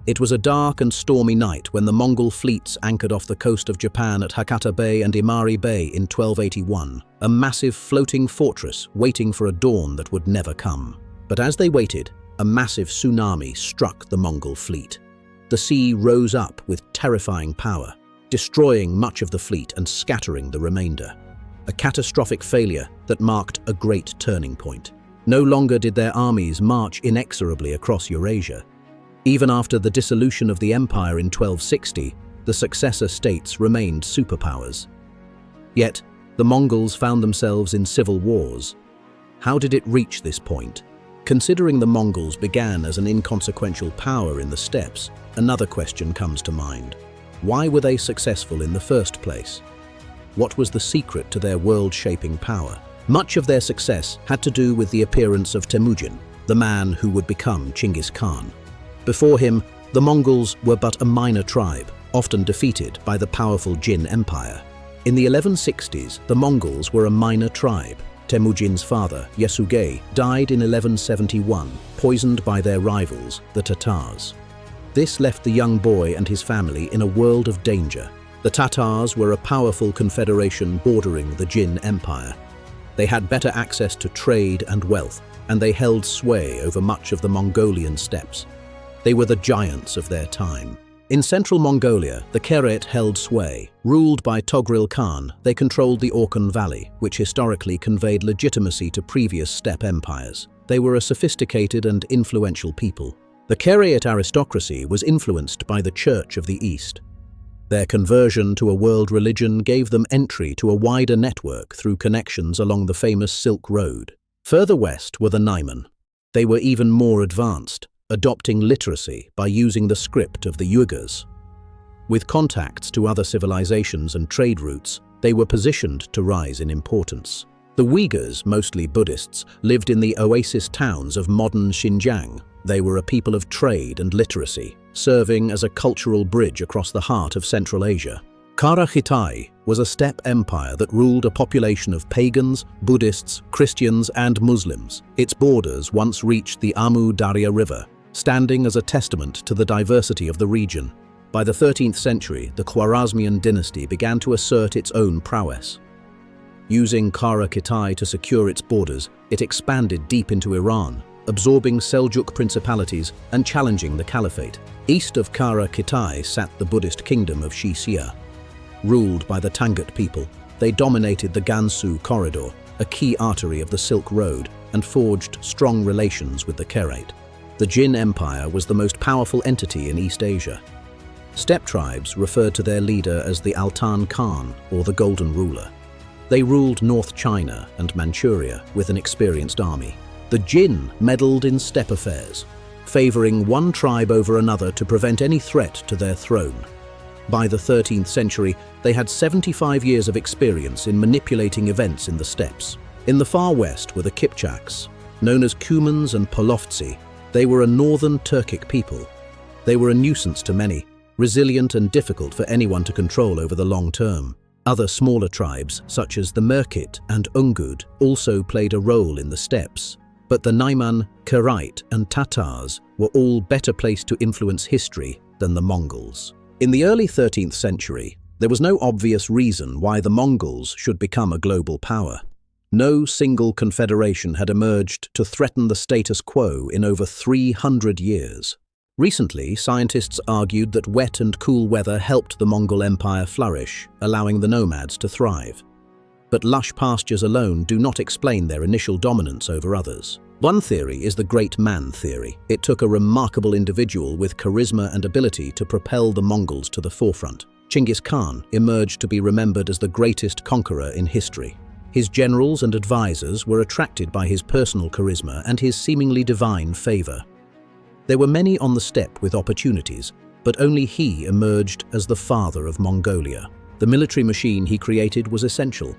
It was a dark and stormy night when the Mongol fleets anchored off the coast of Japan at Hakata Bay and Imari Bay in 1281, a massive floating fortress waiting for a dawn that would never come. But as they waited, a massive tsunami struck the Mongol fleet. The sea rose up with terrifying power, destroying much of the fleet and scattering the remainder. A catastrophic failure that marked a great turning point. No longer did their armies march inexorably across Eurasia. Even after the dissolution of the empire in 1260, the successor states remained superpowers. Yet, the Mongols found themselves in civil wars. How did it reach this point? Considering the Mongols began as an inconsequential power in the steppes, another question comes to mind. Why were they successful in the first place? What was the secret to their world-shaping power? Much of their success had to do with the appearance of Temujin, the man who would become Genghis Khan. Before him, the Mongols were but a minor tribe, often defeated by the powerful Jin Empire. In the 1160s, the Mongols were a minor tribe. Temujin's father, Yasugei, died in 1171, poisoned by their rivals, the Tatars. This left the young boy and his family in a world of danger. The Tatars were a powerful confederation bordering the Jin Empire. They had better access to trade and wealth, and they held sway over much of the Mongolian steppes. They were the giants of their time. In central Mongolia, the Keret held sway. Ruled by Togril Khan, they controlled the Orkhon Valley, which historically conveyed legitimacy to previous steppe empires. They were a sophisticated and influential people. The Keret aristocracy was influenced by the Church of the East. Their conversion to a world religion gave them entry to a wider network through connections along the famous Silk Road. Further west were the Naiman. They were even more advanced, adopting literacy by using the script of the Uyghurs. With contacts to other civilizations and trade routes, they were positioned to rise in importance. The Uyghurs, mostly Buddhists, lived in the oasis towns of modern Xinjiang. They were a people of trade and literacy, serving as a cultural bridge across the heart of Central Asia. Kara Khitai was a steppe empire that ruled a population of pagans, Buddhists, Christians, and Muslims. Its borders once reached the Amu Darya River, standing as a testament to the diversity of the region. By the 13th century, the Khwarezmian dynasty began to assert its own prowess. Using Kara Khitai to secure its borders, it expanded deep into Iran, absorbing Seljuk principalities and challenging the caliphate. East of Kara Khitai sat the Buddhist kingdom of Xixia. Ruled by the Tangut people, they dominated the Gansu corridor, a key artery of the Silk Road, and forged strong relations with the Keret. The Jin Empire was the most powerful entity in East Asia. Steppe tribes referred to their leader as the Altan Khan, or the Golden Ruler. They ruled North China and Manchuria with an experienced army. The Jin meddled in steppe affairs, favoring one tribe over another to prevent any threat to their throne. By the 13th century, they had 75 years of experience in manipulating events in the steppes. In the far west were the Kipchaks, known as Cumans and Polovtsi. They were a northern Turkic people. They were a nuisance to many, resilient and difficult for anyone to control over the long term. Other smaller tribes, such as the Merkit and Ungud, also played a role in the steppes. But the Naiman, Keret, and Tatars were all better placed to influence history than the Mongols. In the early 13th century, there was no obvious reason why the Mongols should become a global power. No single confederation had emerged to threaten the status quo in over 300 years. Recently, scientists argued that wet and cool weather helped the Mongol Empire flourish, allowing the nomads to thrive. But lush pastures alone do not explain their initial dominance over others. One theory is the Great Man theory. It took a remarkable individual with charisma and ability to propel the Mongols to the forefront. Genghis Khan emerged to be remembered as the greatest conqueror in history. His generals and advisors were attracted by his personal charisma and his seemingly divine favor. There were many on the steppe with opportunities, but only he emerged as the father of Mongolia. The military machine he created was essential.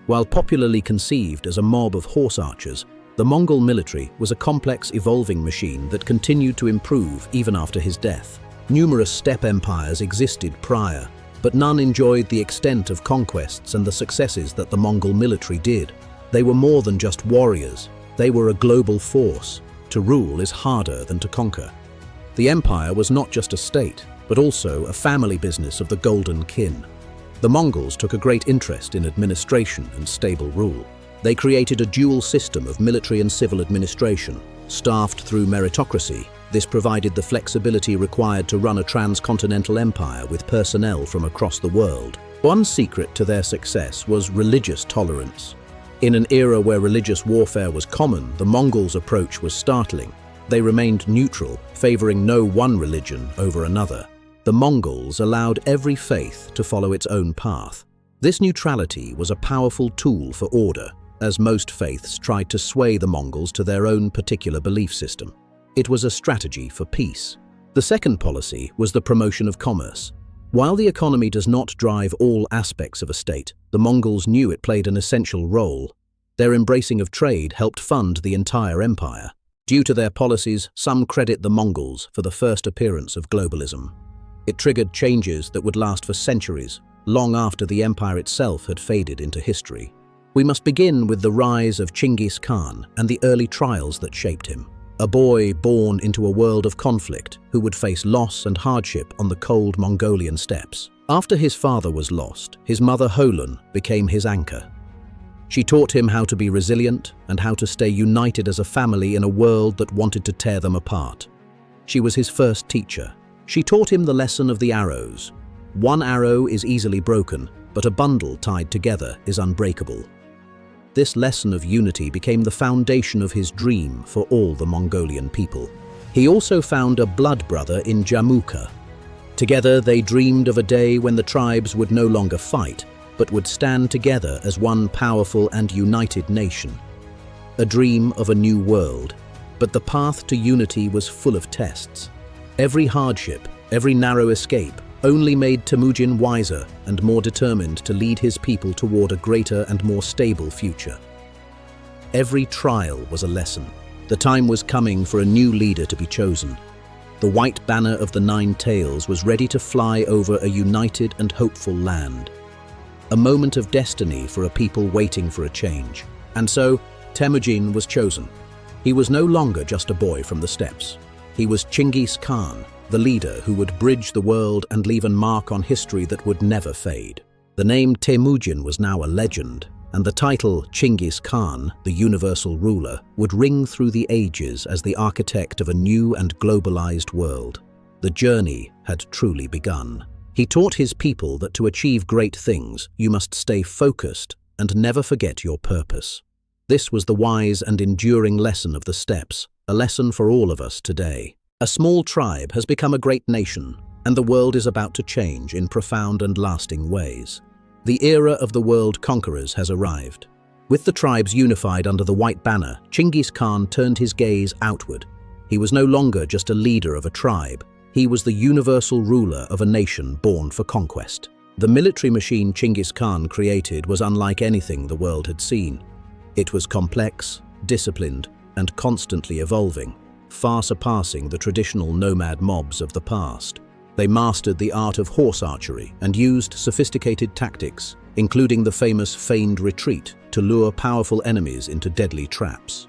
While popularly conceived as a mob of horse archers, the Mongol military was a complex, evolving machine that continued to improve even after his death. Numerous steppe empires existed prior, but none enjoyed the extent of conquests and the successes that the Mongol military did. They were more than just warriors. They were a global force. To rule is harder than to conquer. The empire was not just a state, but also a family business of the Golden Kin. The Mongols took a great interest in administration and stable rule. They created a dual system of military and civil administration, staffed through meritocracy. This provided the flexibility required to run a transcontinental empire with personnel from across the world. One secret to their success was religious tolerance. In an era where religious warfare was common, the Mongols' approach was startling. They remained neutral, favoring no one religion over another. The Mongols allowed every faith to follow its own path. This neutrality was a powerful tool for order, as most faiths tried to sway the Mongols to their own particular belief system. It was a strategy for peace. The second policy was the promotion of commerce. While the economy does not drive all aspects of a state, the Mongols knew it played an essential role. Their embracing of trade helped fund the entire empire. Due to their policies, some credit the Mongols for the first appearance of globalism. It triggered changes that would last for centuries, long after the empire itself had faded into history. We must begin with the rise of Genghis Khan and the early trials that shaped him. A boy born into a world of conflict who would face loss and hardship on the cold Mongolian steppes. After his father was lost, his mother Holun became his anchor. She taught him how to be resilient and how to stay united as a family in a world that wanted to tear them apart. She was his first teacher. She taught him the lesson of the arrows. One arrow is easily broken, but a bundle tied together is unbreakable. This lesson of unity became the foundation of his dream for all the Mongolian people. He also found a blood brother in Jamukha. Together they dreamed of a day when the tribes would no longer fight, but would stand together as one powerful and united nation. A dream of a new world, but the path to unity was full of tests. Every hardship, every narrow escape, only made Temujin wiser and more determined to lead his people toward a greater and more stable future. Every trial was a lesson. The time was coming for a new leader to be chosen. The white banner of the Nine Tails was ready to fly over a united and hopeful land. A moment of destiny for a people waiting for a change. And so, Temujin was chosen. He was no longer just a boy from the steppes. He was Genghis Khan, the leader who would bridge the world and leave a mark on history that would never fade. The name Temujin was now a legend, and the title Genghis Khan, the universal ruler, would ring through the ages as the architect of a new and globalized world. The journey had truly begun. He taught his people that to achieve great things, you must stay focused and never forget your purpose. This was the wise and enduring lesson of the steppes, a lesson for all of us today. A small tribe has become a great nation, and the world is about to change in profound and lasting ways. The era of the world conquerors has arrived. With the tribes unified under the white banner, Genghis Khan turned his gaze outward. He was no longer just a leader of a tribe. He was the universal ruler of a nation born for conquest. The military machine Genghis Khan created was unlike anything the world had seen. It was complex, disciplined, and constantly evolving, far surpassing the traditional nomad mobs of the past. They mastered the art of horse archery and used sophisticated tactics, including the famous feigned retreat, to lure powerful enemies into deadly traps.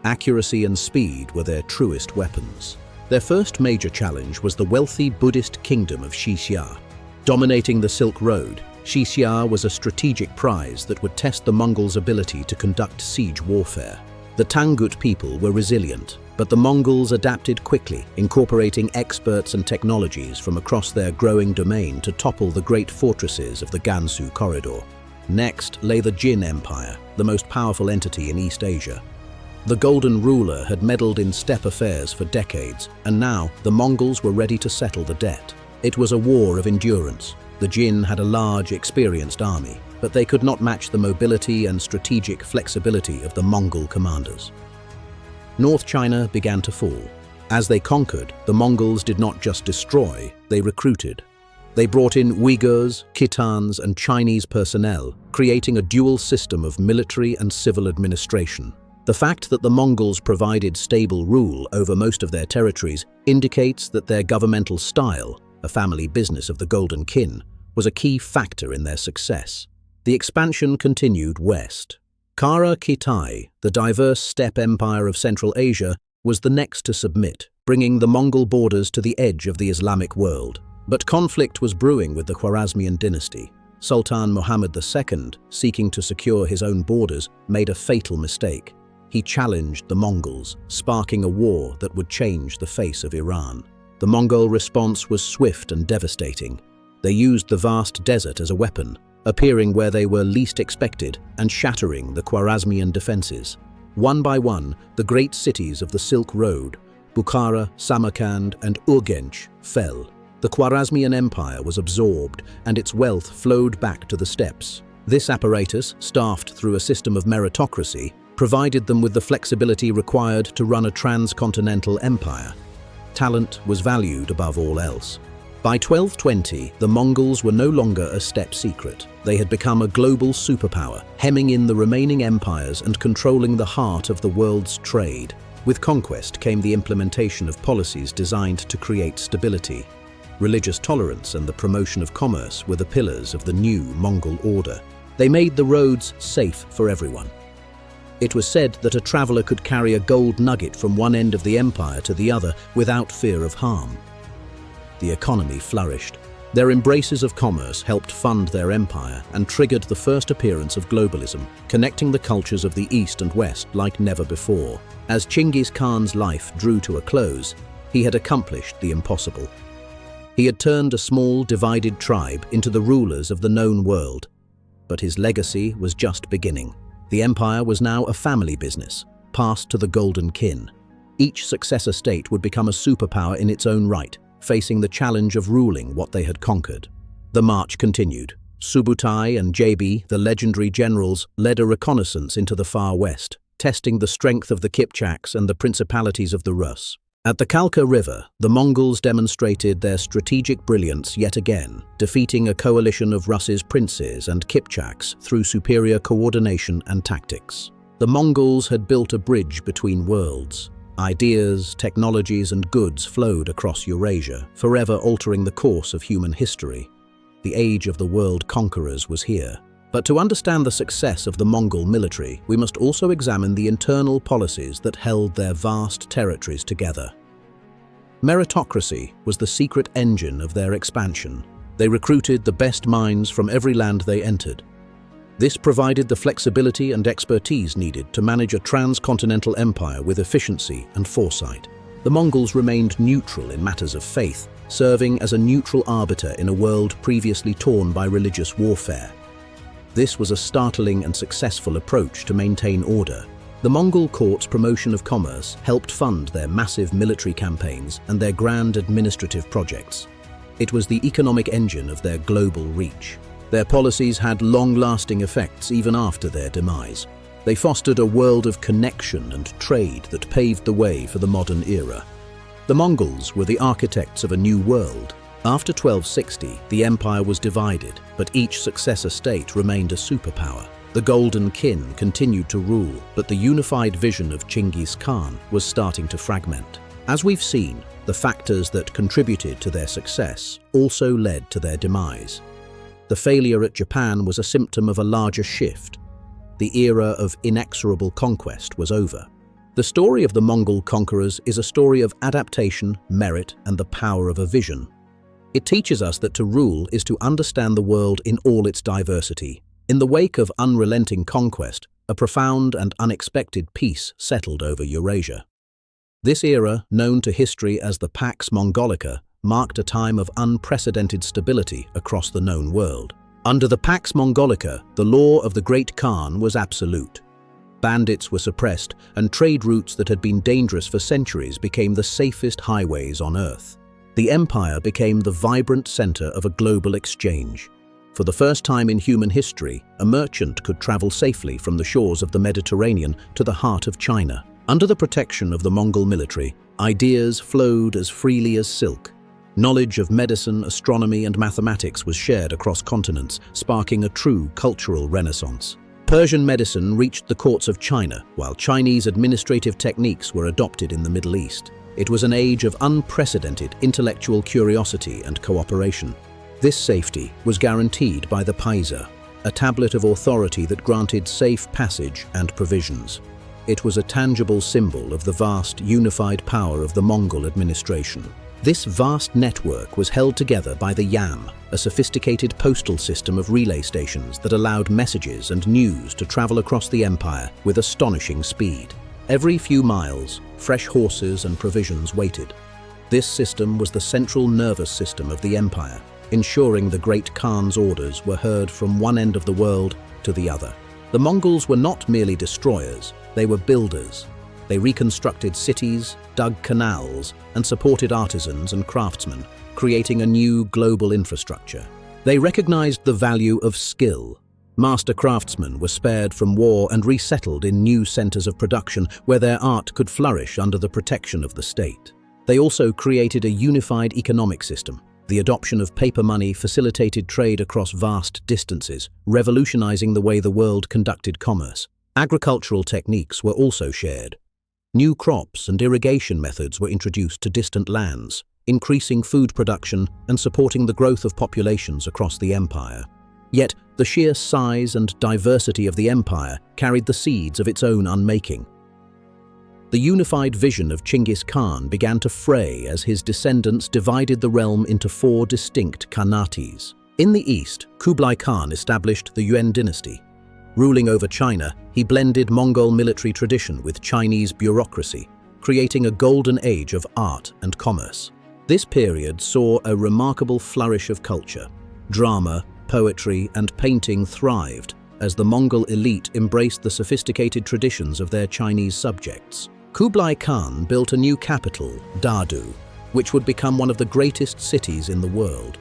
Accuracy and speed were their truest weapons. Their first major challenge was the wealthy Buddhist kingdom of Xixia. Dominating the Silk Road, Xixia was a strategic prize that would test the Mongols' ability to conduct siege warfare. The Tangut people were resilient, but the Mongols adapted quickly, incorporating experts and technologies from across their growing domain to topple the great fortresses of the Gansu corridor. Next lay the Jin Empire, the most powerful entity in East Asia. The Golden Ruler had meddled in steppe affairs for decades, and now the Mongols were ready to settle the debt. It was a war of endurance. The Jin had a large, experienced army, but they could not match the mobility and strategic flexibility of the Mongol commanders. North China began to fall. As they conquered, the Mongols did not just destroy, they recruited. They brought in Uyghurs, Khitans, and Chinese personnel, creating a dual system of military and civil administration. The fact that the Mongols provided stable rule over most of their territories indicates that their governmental style, a family business of the Golden Kin, was a key factor in their success. The expansion continued west. Kara Kitai, the diverse steppe empire of Central Asia, was the next to submit, bringing the Mongol borders to the edge of the Islamic world. But conflict was brewing with the Khwarezmian dynasty. Sultan Muhammad II, seeking to secure his own borders, made a fatal mistake. He challenged the Mongols, sparking a war that would change the face of Iran. The Mongol response was swift and devastating. They used the vast desert as a weapon, appearing where they were least expected and shattering the Khwarezmian defenses. One by one, the great cities of the Silk Road, Bukhara, Samarkand, and Urgench, fell. The Khwarezmian Empire was absorbed, and its wealth flowed back to the steppes. This apparatus, staffed through a system of meritocracy, provided them with the flexibility required to run a transcontinental empire. Talent was valued above all else. By 1220, the Mongols were no longer a steppe secret. They had become a global superpower, hemming in the remaining empires and controlling the heart of the world's trade. With conquest came the implementation of policies designed to create stability. Religious tolerance and the promotion of commerce were the pillars of the new Mongol order. They made the roads safe for everyone. It was said that a traveler could carry a gold nugget from one end of the empire to the other without fear of harm. The economy flourished. Their embraces of commerce helped fund their empire and triggered the first appearance of globalism, connecting the cultures of the East and West like never before. As Genghis Khan's life drew to a close, he had accomplished the impossible. He had turned a small, divided tribe into the rulers of the known world. But his legacy was just beginning. The empire was now a family business, passed to the golden kin. Each successor state would become a superpower in its own right, facing the challenge of ruling what they had conquered. The march continued. Subutai and Jabi, the legendary generals, led a reconnaissance into the far west, testing the strength of the Kipchaks and the principalities of the Rus. At the Kalka River, the Mongols demonstrated their strategic brilliance yet again, defeating a coalition of Rus's princes and Kipchaks through superior coordination and tactics. The Mongols had built a bridge between worlds. Ideas, technologies, and goods flowed across Eurasia, forever altering the course of human history. The age of the world conquerors was here. But to understand the success of the Mongol military, we must also examine the internal policies that held their vast territories together. Meritocracy was the secret engine of their expansion. They recruited the best minds from every land they entered. This provided the flexibility and expertise needed to manage a transcontinental empire with efficiency and foresight. The Mongols remained neutral in matters of faith, serving as a neutral arbiter in a world previously torn by religious warfare. This was a startling and successful approach to maintain order. The Mongol court's promotion of commerce helped fund their massive military campaigns and their grand administrative projects. It was the economic engine of their global reach. Their policies had long-lasting effects even after their demise. They fostered a world of connection and trade that paved the way for the modern era. The Mongols were the architects of a new world. After 1260, the empire was divided, but each successor state remained a superpower. The Golden Kin continued to rule, but the unified vision of Genghis Khan was starting to fragment. As we've seen, the factors that contributed to their success also led to their demise. The failure at Japan was a symptom of a larger shift. The era of inexorable conquest was over. The story of the Mongol conquerors is a story of adaptation, merit, and the power of a vision. It teaches us that to rule is to understand the world in all its diversity. In the wake of unrelenting conquest, a profound and unexpected peace settled over Eurasia. This era, known to history as the Pax Mongolica, marked a time of unprecedented stability across the known world. Under the Pax Mongolica, the law of the Great Khan was absolute. Bandits were suppressed, and trade routes that had been dangerous for centuries became the safest highways on Earth. The empire became the vibrant center of a global exchange. For the first time in human history, a merchant could travel safely from the shores of the Mediterranean to the heart of China. Under the protection of the Mongol military, ideas flowed as freely as silk. Knowledge of medicine, astronomy, and mathematics was shared across continents, sparking a true cultural renaissance. Persian medicine reached the courts of China, while Chinese administrative techniques were adopted in the Middle East. It was an age of unprecedented intellectual curiosity and cooperation. This safety was guaranteed by the Paisa, a tablet of authority that granted safe passage and provisions. It was a tangible symbol of the vast, unified power of the Mongol administration. This vast network was held together by the Yam, a sophisticated postal system of relay stations that allowed messages and news to travel across the empire with astonishing speed. Every few miles, fresh horses and provisions waited. This system was the central nervous system of the empire, ensuring the great Khan's orders were heard from one end of the world to the other. The Mongols were not merely destroyers, they were builders. They reconstructed cities, dug canals, and supported artisans and craftsmen, creating a new global infrastructure. They recognized the value of skill. Master craftsmen were spared from war and resettled in new centers of production where their art could flourish under the protection of the state. They also created a unified economic system. The adoption of paper money facilitated trade across vast distances, revolutionizing the way the world conducted commerce. Agricultural techniques were also shared. New crops and irrigation methods were introduced to distant lands, increasing food production and supporting the growth of populations across the empire. Yet, the sheer size and diversity of the empire carried the seeds of its own unmaking. The unified vision of Genghis Khan began to fray as his descendants divided the realm into 4 distinct khanates. In the east, Kublai Khan established the Yuan dynasty. Ruling over China, he blended Mongol military tradition with Chinese bureaucracy, creating a golden age of art and commerce. This period saw a remarkable flourish of culture. Drama, poetry, and painting thrived as the Mongol elite embraced the sophisticated traditions of their Chinese subjects. Kublai Khan built a new capital, Dadu, which would become one of the greatest cities in the world.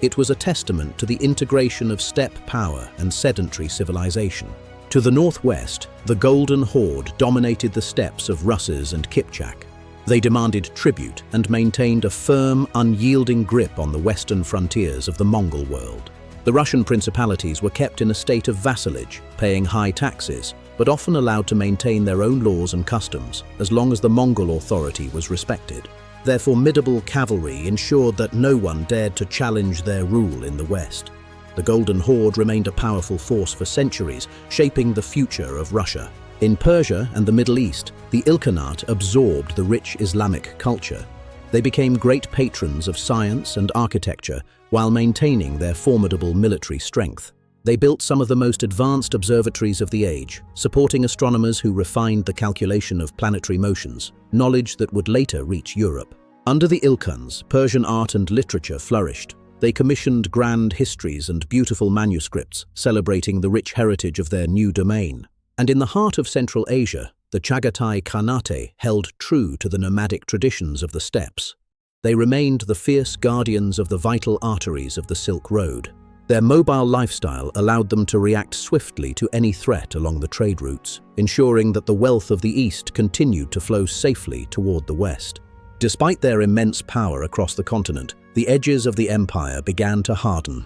It was a testament to the integration of steppe power and sedentary civilization. To the northwest, the Golden Horde dominated the steppes of Russes and Kipchak. They demanded tribute and maintained a firm, unyielding grip on the western frontiers of the Mongol world. The Russian principalities were kept in a state of vassalage, paying high taxes, but often allowed to maintain their own laws and customs, as long as the Mongol authority was respected. Their formidable cavalry ensured that no one dared to challenge their rule in the west. The Golden Horde remained a powerful force for centuries, shaping the future of Russia. In Persia and the Middle East, the Ilkhanate absorbed the rich Islamic culture. They became great patrons of science and architecture while maintaining their formidable military strength. They built some of the most advanced observatories of the age, supporting astronomers who refined the calculation of planetary motions, knowledge that would later reach Europe. Under the Ilkhans, Persian art and literature flourished. They commissioned grand histories and beautiful manuscripts, celebrating the rich heritage of their new domain. And in the heart of Central Asia, the Chagatai Khanate held true to the nomadic traditions of the steppes. They remained the fierce guardians of the vital arteries of the Silk Road. Their mobile lifestyle allowed them to react swiftly to any threat along the trade routes, ensuring that the wealth of the East continued to flow safely toward the West. Despite their immense power across the continent, the edges of the empire began to harden.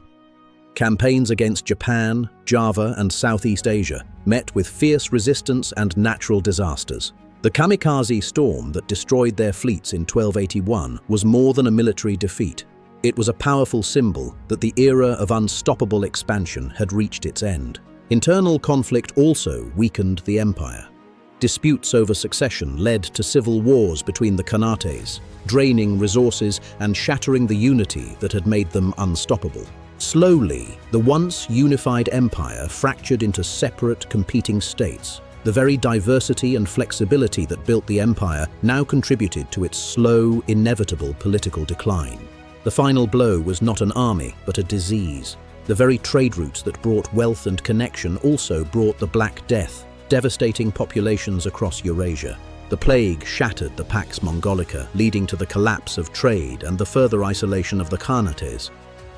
Campaigns against Japan, Java, and Southeast Asia met with fierce resistance and natural disasters. The kamikaze storm that destroyed their fleets in 1281 was more than a military defeat. It was a powerful symbol that the era of unstoppable expansion had reached its end. Internal conflict also weakened the empire. Disputes over succession led to civil wars between the khanates, draining resources and shattering the unity that had made them unstoppable. Slowly, the once unified empire fractured into separate, competing states. The very diversity and flexibility that built the empire now contributed to its slow, inevitable political decline. The final blow was not an army, but a disease. The very trade routes that brought wealth and connection also brought the Black Death, devastating populations across Eurasia. The plague shattered the Pax Mongolica, leading to the collapse of trade and the further isolation of the Khanates.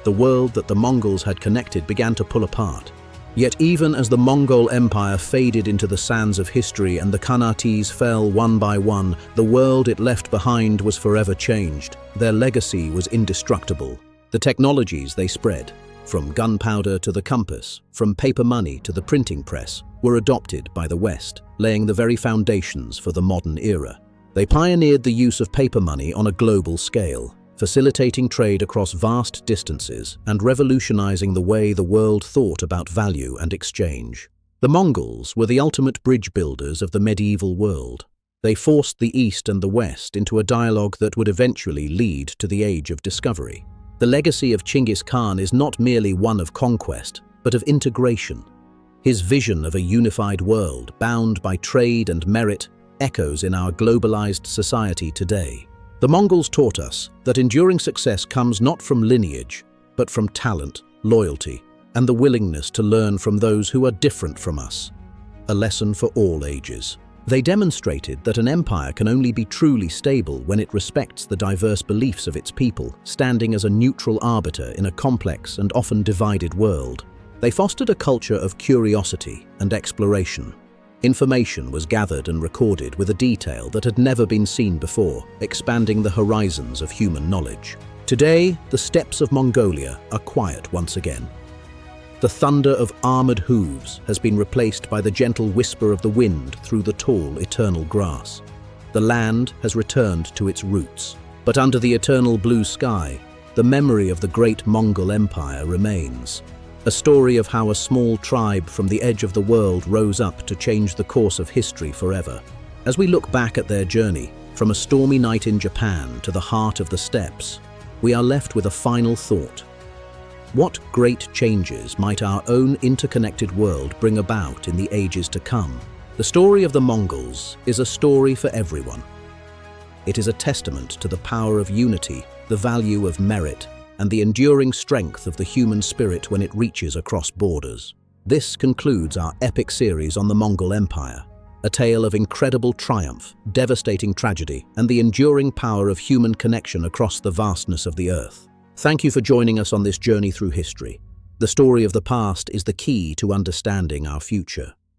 The world that the Mongols had connected began to pull apart. Yet even as the Mongol Empire faded into the sands of history and the Khanates fell one by one, the world it left behind was forever changed. Their legacy was indestructible. The technologies they spread, from gunpowder to the compass, from paper money to the printing press, were adopted by the West, laying the very foundations for the modern era. They pioneered the use of paper money on a global scale, facilitating trade across vast distances and revolutionizing the way the world thought about value and exchange. The Mongols were the ultimate bridge builders of the medieval world. They forced the East and the West into a dialogue that would eventually lead to the Age of Discovery. The legacy of Genghis Khan is not merely one of conquest, but of integration. His vision of a unified world, bound by trade and merit, echoes in our globalized society today. The Mongols taught us that enduring success comes not from lineage, but from talent, loyalty, and the willingness to learn from those who are different from us. A lesson for all ages. They demonstrated that an empire can only be truly stable when it respects the diverse beliefs of its people, standing as a neutral arbiter in a complex and often divided world. They fostered a culture of curiosity and exploration. Information was gathered and recorded with a detail that had never been seen before, expanding the horizons of human knowledge. Today, the steppes of Mongolia are quiet once again. The thunder of armored hooves has been replaced by the gentle whisper of the wind through the tall, eternal grass. The land has returned to its roots, but under the eternal blue sky, the memory of the great Mongol Empire remains. A story of how a small tribe from the edge of the world rose up to change the course of history forever. As we look back at their journey, from a stormy night in Japan to the heart of the steppes, we are left with a final thought. What great changes might our own interconnected world bring about in the ages to come? The story of the Mongols is a story for everyone. It is a testament to the power of unity, the value of merit, and the enduring strength of the human spirit when it reaches across borders. This concludes our epic series on the Mongol Empire, a tale of incredible triumph, devastating tragedy, and the enduring power of human connection across the vastness of the earth. Thank you for joining us on this journey through history. The story of the past is the key to understanding our future.